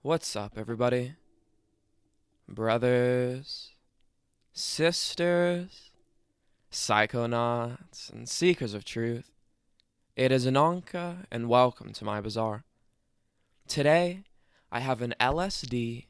What's up, everybody? Brothers, sisters, psychonauts, and seekers of truth. It is Ananka, and welcome to my bazaar. Today, I have an LSD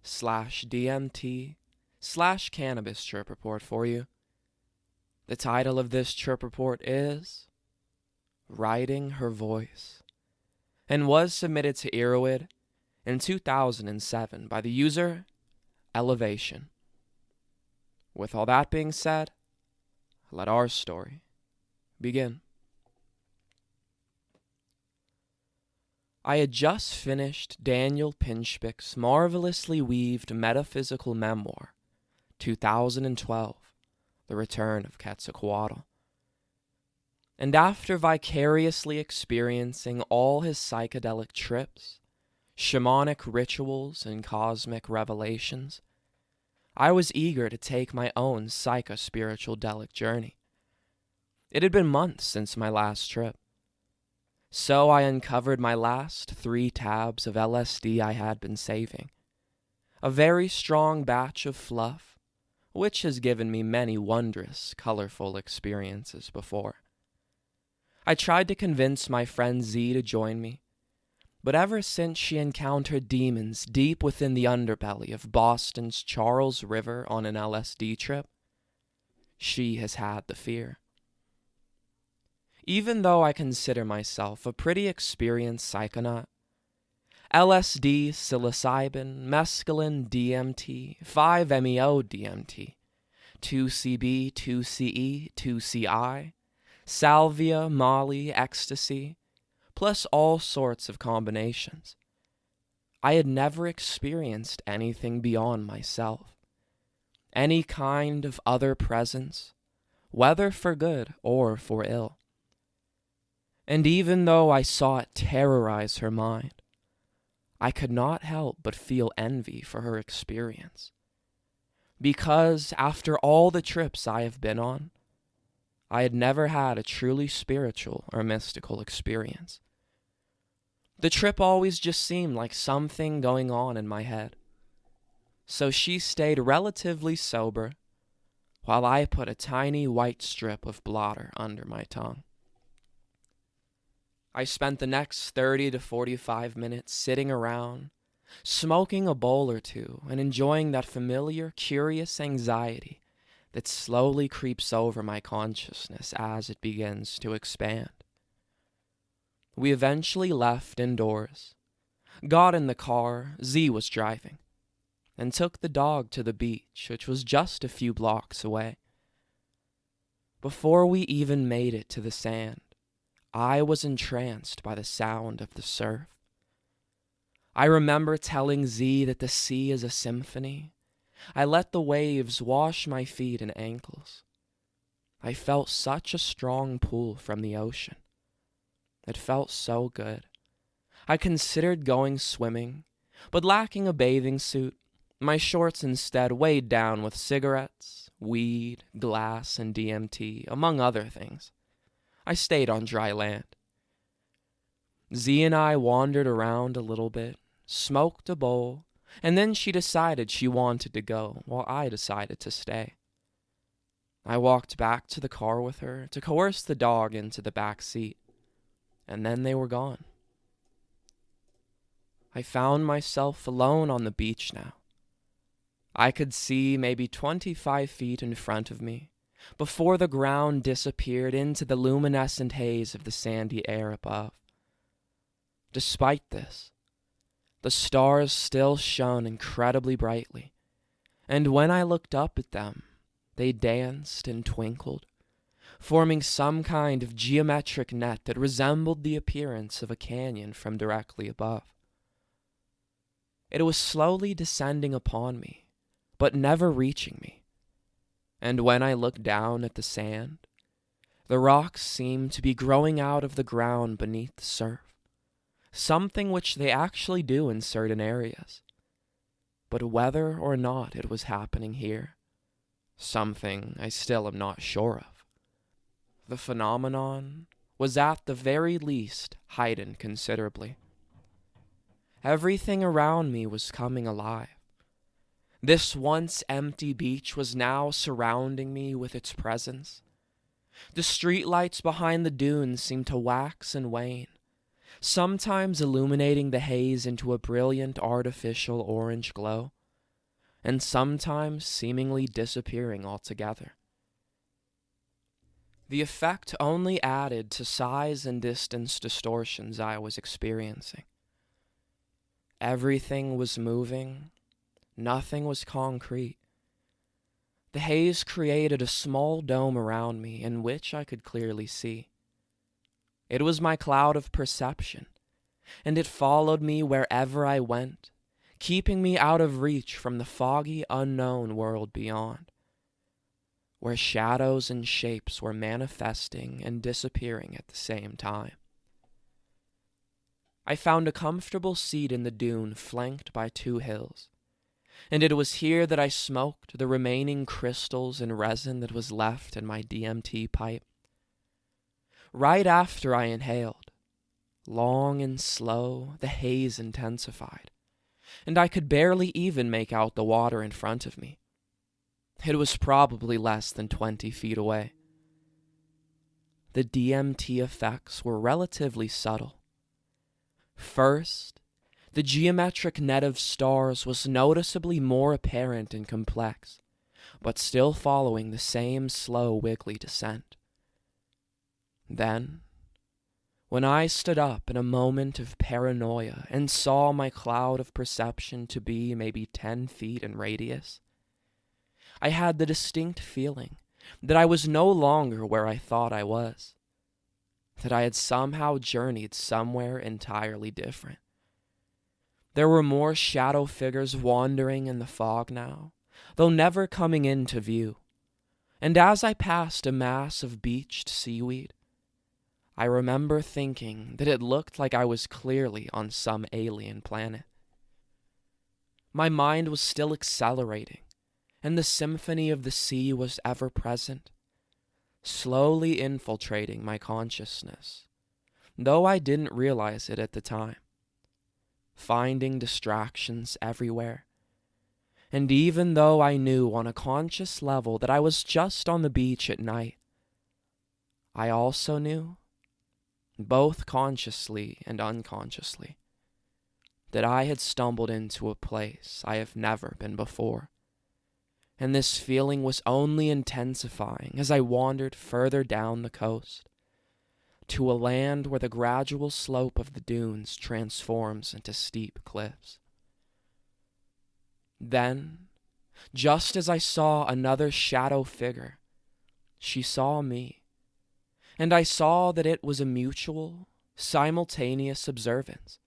slash DMT slash cannabis trip report for you. The title of this trip report is Writing Her Voice, and was submitted to Erowid in 2007 by the user Elevation. With all that being said, let our story begin. I had just finished Daniel Pinchbeck's marvelously weaved metaphysical memoir, 2012, The Return of Quetzalcoatl. And after vicariously experiencing all his psychedelic trips, shamanic rituals, and cosmic revelations, I was eager to take my own psycho-spiritual-delic journey. It had been months since my last trip, so I uncovered my last 3 tabs of LSD I had been saving, a very strong batch of fluff, which has given me many wondrous, colorful experiences before. I tried to convince my friend Z to join me, but ever since she encountered demons deep within the underbelly of Boston's Charles River on an LSD trip, she has had the fear. Even though I consider myself a pretty experienced psychonaut, LSD, psilocybin, mescaline, DMT, 5-MeO-DMT, 2CB, 2CE, 2CI, salvia, molly, ecstasy, plus all sorts of combinations. I had never experienced anything beyond myself, any kind of other presence, whether for good or for ill. And even though I saw it terrorize her mind, I could not help but feel envy for her experience. Because after all the trips I have been on, I had never had a truly spiritual or mystical experience. The trip always just seemed like something going on in my head. So she stayed relatively sober, while I put a tiny white strip of blotter under my tongue. I spent the next 30 to 45 minutes sitting around, smoking a bowl or two, and enjoying that familiar, curious anxiety that slowly creeps over my consciousness as it begins to expand. We eventually left indoors, got in the car, Z was driving, and took the dog to the beach, which was just a few blocks away. Before we even made it to the sand, I was entranced by the sound of the surf. I remember telling Z that the sea is a symphony. I let the waves wash my feet and ankles. I felt such a strong pull from the ocean. It felt so good. I considered going swimming, but lacking a bathing suit, my shorts instead weighed down with cigarettes, weed, glass, and DMT, among other things. I stayed on dry land. Z and I wandered around a little bit, smoked a bowl, and then she decided she wanted to go, while I decided to stay. I walked back to the car with her to coerce the dog into the back seat, and then they were gone. I found myself alone on the beach now. I could see maybe 25 feet in front of me, before the ground disappeared into the luminescent haze of the sandy air above. Despite this, the stars still shone incredibly brightly, and when I looked up at them, they danced and twinkled, forming some kind of geometric net that resembled the appearance of a canyon from directly above. It was slowly descending upon me, but never reaching me, and when I looked down at the sand, the rocks seemed to be growing out of the ground beneath the surf, something which they actually do in certain areas. But whether or not it was happening here, something I still am not sure of. The phenomenon was at the very least heightened considerably. Everything around me was coming alive. This once empty beach was now surrounding me with its presence. The streetlights behind the dunes seemed to wax and wane, sometimes illuminating the haze into a brilliant artificial orange glow, and sometimes seemingly disappearing altogether. The effect only added to size and distance distortions I was experiencing. Everything was moving, nothing was concrete. The haze created a small dome around me in which I could clearly see. It was my cloud of perception, and it followed me wherever I went, keeping me out of reach from the foggy, unknown world beyond, where shadows and shapes were manifesting and disappearing at the same time. I found a comfortable seat in the dune flanked by 2 hills, and it was here that I smoked the remaining crystals and resin that was left in my DMT pipe. Right after I inhaled, long and slow, the haze intensified, and I could barely even make out the water in front of me. It was probably less than 20 feet away. The DMT effects were relatively subtle. First, the geometric net of stars was noticeably more apparent and complex, but still following the same slow, wiggly descent. Then, when I stood up in a moment of paranoia and saw my cloud of perception to be maybe 10 feet in radius, I had the distinct feeling that I was no longer where I thought I was, that I had somehow journeyed somewhere entirely different. There were more shadow figures wandering in the fog now, though never coming into view, and as I passed a mass of beached seaweed, I remember thinking that it looked like I was clearly on some alien planet. My mind was still accelerating, and the symphony of the sea was ever present, slowly infiltrating my consciousness, though I didn't realize it at the time, finding distractions everywhere. And even though I knew on a conscious level that I was just on the beach at night, I also knew, both consciously and unconsciously, that I had stumbled into a place I have never been before. And this feeling was only intensifying as I wandered further down the coast, to a land where the gradual slope of the dunes transforms into steep cliffs. Then, just as I saw another shadow figure, she saw me, and I saw that it was a mutual, simultaneous observance.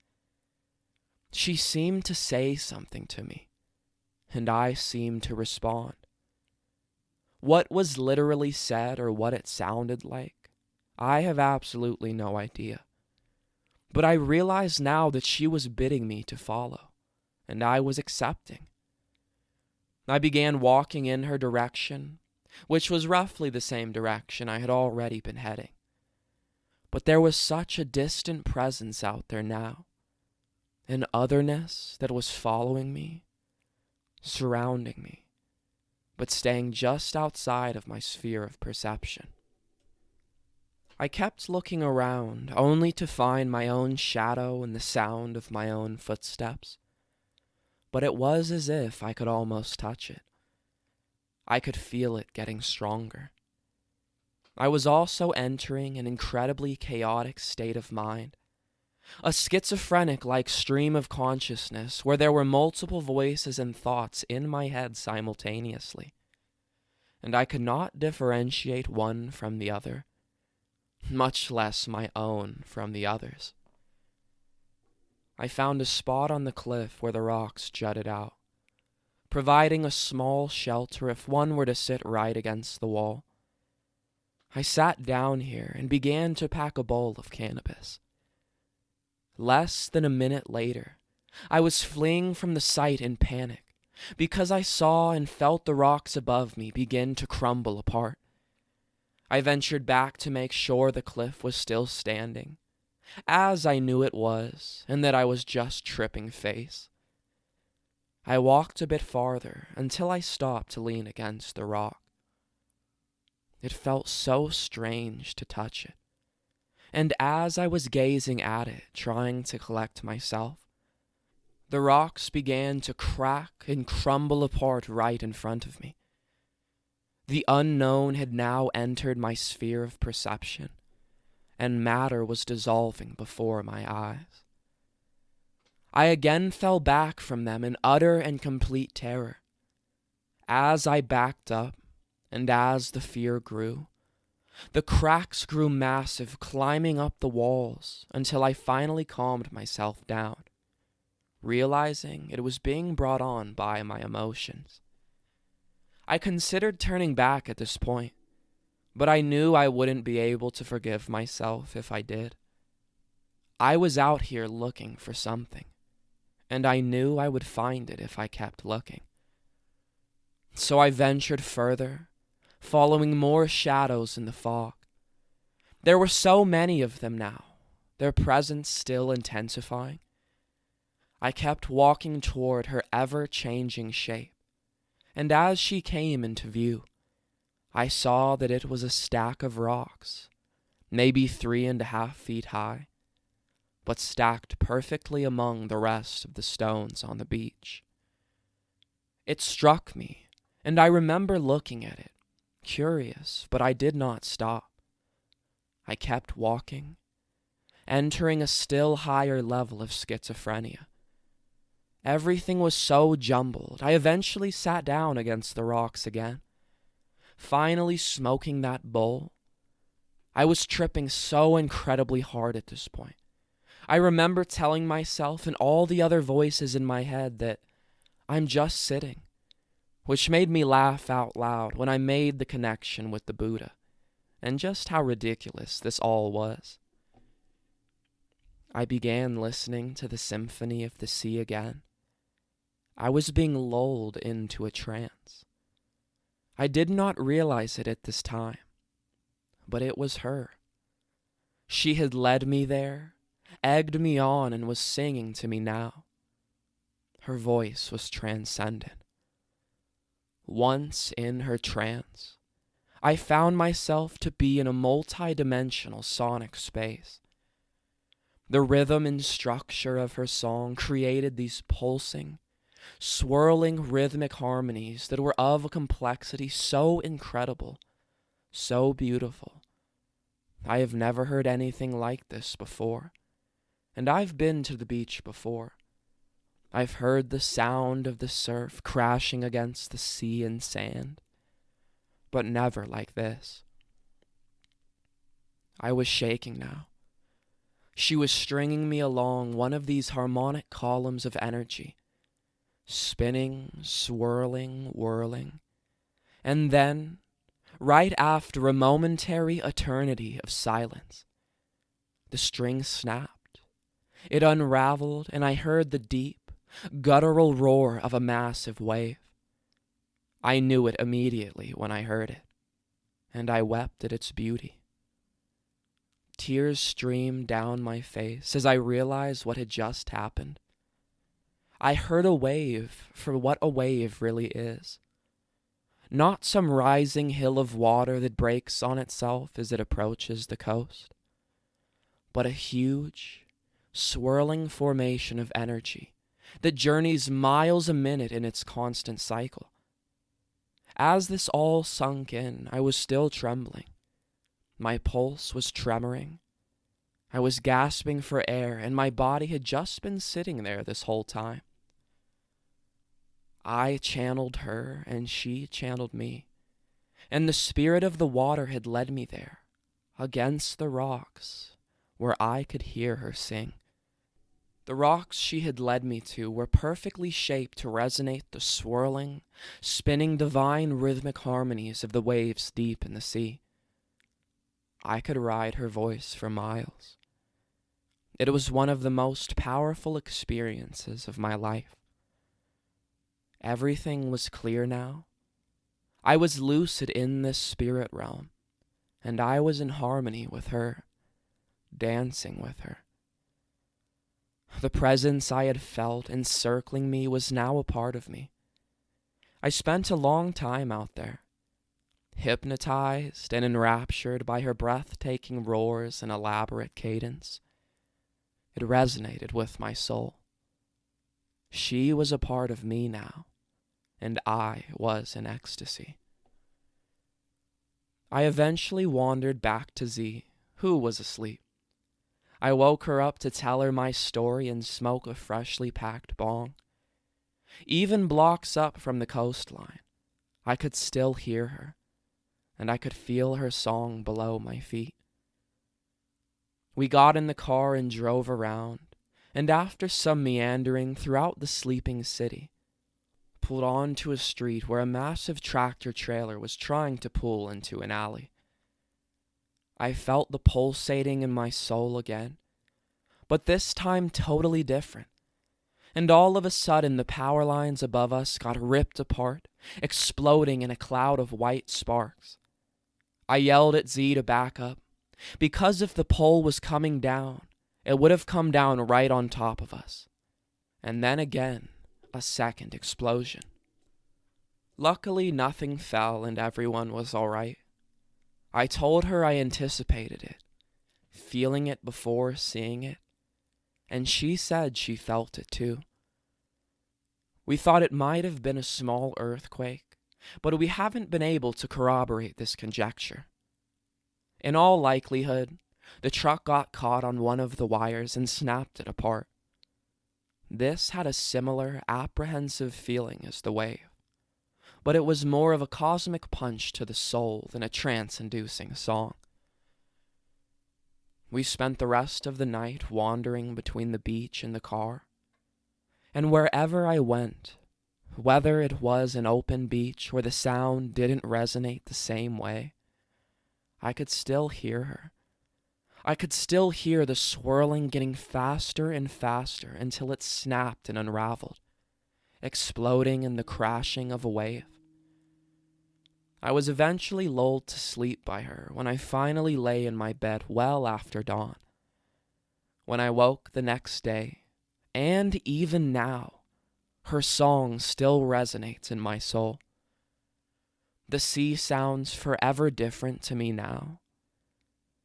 She seemed to say something to me, and I seemed to respond. What was literally said or what it sounded like, I have absolutely no idea. But I realized now that she was bidding me to follow, and I was accepting. I began walking in her direction, which was roughly the same direction I had already been heading. But there was such a distant presence out there now, an otherness that was following me, surrounding me, but staying just outside of my sphere of perception. I kept looking around, only to find my own shadow and the sound of my own footsteps. But it was as if I could almost touch it. I could feel it getting stronger. I was also entering an incredibly chaotic state of mind, a schizophrenic-like stream of consciousness where there were multiple voices and thoughts in my head simultaneously, and I could not differentiate one from the other, much less my own from the others. I found a spot on the cliff where the rocks jutted out, providing a small shelter if one were to sit right against the wall. I sat down here and began to pack a bowl of cannabis. Less than a minute later, I was fleeing from the sight in panic because I saw and felt the rocks above me begin to crumble apart. I ventured back to make sure the cliff was still standing, as I knew it was, and that I was just tripping face. I walked a bit farther until I stopped to lean against the rock. It felt so strange to touch it, and as I was gazing at it, trying to collect myself, the rocks began to crack and crumble apart right in front of me. The unknown had now entered my sphere of perception, and matter was dissolving before my eyes. I again fell back from them in utter and complete terror. As I backed up, and as the fear grew, the cracks grew massive, climbing up the walls until I finally calmed myself down, realizing it was being brought on by my emotions. I considered turning back at this point, but I knew I wouldn't be able to forgive myself if I did. I was out here looking for something, and I knew I would find it if I kept looking. So I ventured further, following more shadows in the fog. There were so many of them now, their presence still intensifying. I kept walking toward her ever-changing shape, and as she came into view, I saw that it was a stack of rocks, maybe 3.5 feet high, but stacked perfectly among the rest of the stones on the beach. It struck me, and I remember looking at it, curious, but I did not stop. I kept walking, entering a still higher level of schizophrenia. Everything was so jumbled, I eventually sat down against the rocks again, finally smoking that bowl. I was tripping so incredibly hard at this point. I remember telling myself and all the other voices in my head that I'm just sitting, which made me laugh out loud when I made the connection with the Buddha, and just how ridiculous this all was. I began listening to the symphony of the sea again. I was being lulled into a trance. I did not realize it at this time, but it was her. She had led me there, egged me on, and was singing to me now. Her voice was transcendent. Once in her trance, I found myself to be in a multi-dimensional sonic space. The rhythm and structure of her song created these pulsing, swirling rhythmic harmonies that were of a complexity so incredible, so beautiful. I have never heard anything like this before, and I've been to the beach before. I've heard the sound of the surf crashing against the sea and sand, but never like this. I was shaking now. She was stringing me along one of these harmonic columns of energy, spinning, swirling, whirling, and then, right after a momentary eternity of silence, the string snapped. It unraveled, and I heard the deep, guttural roar of a massive wave. I knew it immediately when I heard it, and I wept at its beauty. Tears streamed down my face as I realized what had just happened. I heard a wave for what a wave really is. Not some rising hill of water that breaks on itself as it approaches the coast, but a huge, swirling formation of energy that journeys miles a minute in its constant cycle. As this all sunk in, I was still trembling. My pulse was tremoring. I was gasping for air, and my body had just been sitting there this whole time. I channeled her, and she channeled me, and the spirit of the water had led me there, against the rocks, where I could hear her sing. The rocks she had led me to were perfectly shaped to resonate the swirling, spinning divine rhythmic harmonies of the waves deep in the sea. I could ride her voice for miles. It was one of the most powerful experiences of my life. Everything was clear now. I was lucid in this spirit realm, and I was in harmony with her, dancing with her. The presence I had felt encircling me was now a part of me. I spent a long time out there, hypnotized and enraptured by her breathtaking roars and elaborate cadence. It resonated with my soul. She was a part of me now, and I was in ecstasy. I eventually wandered back to Z, who was asleep. I woke her up to tell her my story and smoke a freshly packed bong. Even blocks up from the coastline, I could still hear her, and I could feel her song below my feet. We got in the car and drove around, and after some meandering throughout the sleeping city, pulled onto a street where a massive tractor trailer was trying to pull into an alley. I felt the pulsating in my soul again, but this time totally different. And all of a sudden the power lines above us got ripped apart, exploding in a cloud of white sparks. I yelled at Z to back up, because if the pole was coming down, it would have come down right on top of us. And then again, a second explosion. Luckily, nothing fell and everyone was all right. I told her I anticipated it, feeling it before seeing it, and she said she felt it too. We thought it might have been a small earthquake, but we haven't been able to corroborate this conjecture. In all likelihood, the truck got caught on one of the wires and snapped it apart. This had a similar apprehensive feeling as the wave, but it was more of a cosmic punch to the soul than a trance-inducing song. We spent the rest of the night wandering between the beach and the car, and wherever I went, whether it was an open beach where the sound didn't resonate the same way, I could still hear her. I could still hear the swirling getting faster and faster until it snapped and unraveled, exploding in the crashing of a wave. I was eventually lulled to sleep by her when I finally lay in my bed well after dawn. When I woke the next day, and even now, her song still resonates in my soul. The sea sounds forever different to me now.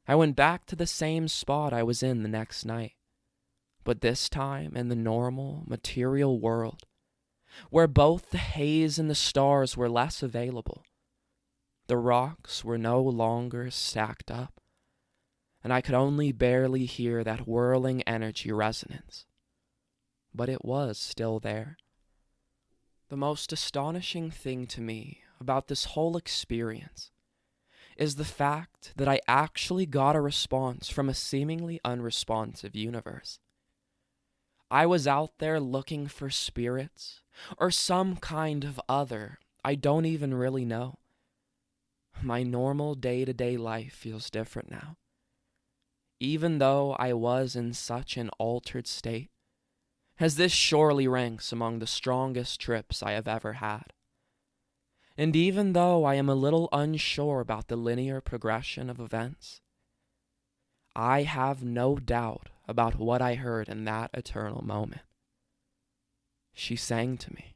I went back to the same spot I was in the next night, but this time in the normal, material world, where both the haze and the stars were less available. The rocks were no longer stacked up, and I could only barely hear that whirling energy resonance. But it was still there. The most astonishing thing to me about this whole experience is the fact that I actually got a response from a seemingly unresponsive universe. I was out there looking for spirits, or some kind of other I don't even really know. My normal day-to-day life feels different now. Even though I was in such an altered state, as this surely ranks among the strongest trips I have ever had. And even though I am a little unsure about the linear progression of events, I have no doubt about what I heard in that eternal moment. She sang to me.